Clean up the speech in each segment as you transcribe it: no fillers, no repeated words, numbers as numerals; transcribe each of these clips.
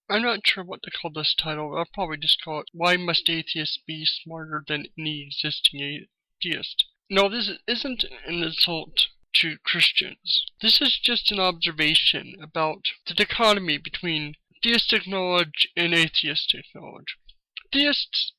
I'm not sure what to call this title. I'll probably just call it, Why Must Atheists Be Smarter Than Any Existing Atheist? No, this isn't an insult to Christians. This is just an observation about the dichotomy between theistic knowledge and atheistic knowledge. Theists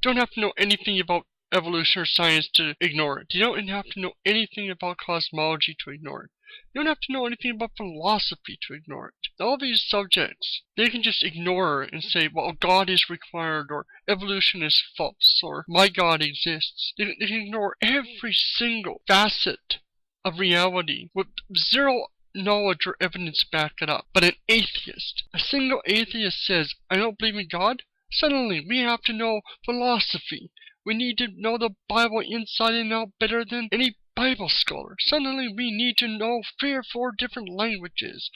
don't have to know anything about evolution or science to ignore it. You don't have to know anything about cosmology to ignore it. You don't have to know anything about philosophy to ignore it. All these subjects, they can just ignore and say, well, God is required, or evolution is false, or my God exists. They can ignore every single facet of reality with zero knowledge or evidence to back it up. But an atheist, a single atheist says, I don't believe in God. Suddenly, we have to know philosophy. We need to know the Bible inside and out better than any Bible scholar. Suddenly, we need to know 3 or 4 different languages.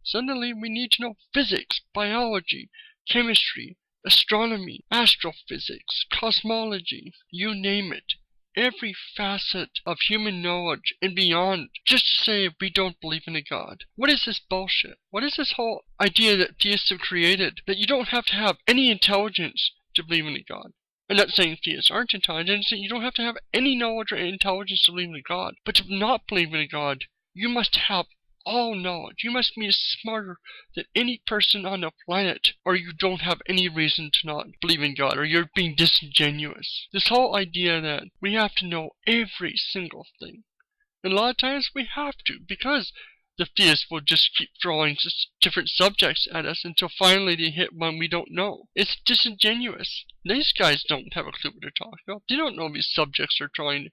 Suddenly, we need to know physics, biology, chemistry, astronomy, astrophysics, cosmology, you name it. Every facet of human knowledge and beyond, just to say we don't believe in a God. What is this bullshit? What is this whole idea that theists have created, that you don't have to have any intelligence to believe in a God? I'm not saying theists aren't intelligent, I'm saying you don't have to have any knowledge or intelligence to believe in a God. But to not believe in a God, you must have all knowledge. You must be smarter than any person on the planet, or you don't have any reason to not believe in God, or you're being disingenuous. This whole idea that we have to know every single thing. And a lot of times we have to, because the theists will just keep throwing just different subjects at us until finally they hit one we don't know. It's disingenuous. These guys don't have a clue what they're talking about. They don't know these subjects are trying to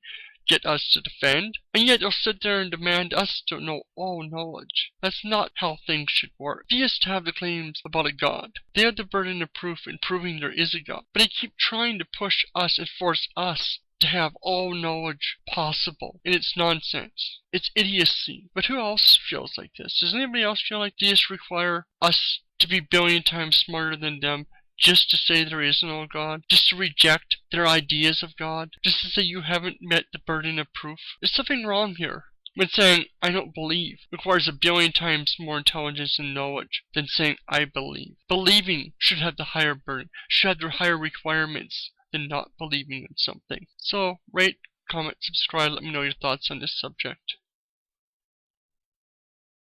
get us to defend, and yet they'll sit there and demand us to know all knowledge. That's not how things should work. Theists have the claims about a God. They have the burden of proof in proving there is a God. But they keep trying to push us and force us to have all knowledge possible. And it's nonsense. It's idiocy. But who else feels like this? Does anybody else feel like theists require us to be a billion times smarter than them, just to say there is no God, just to reject their ideas of God, just to say you haven't met the burden of proof? There's something wrong here. When saying, I don't believe, requires a billion times more intelligence and knowledge than saying, I believe. Believing should have the higher burden, should have the higher requirements than not believing in something. So, rate, comment, subscribe, let me know your thoughts on this subject.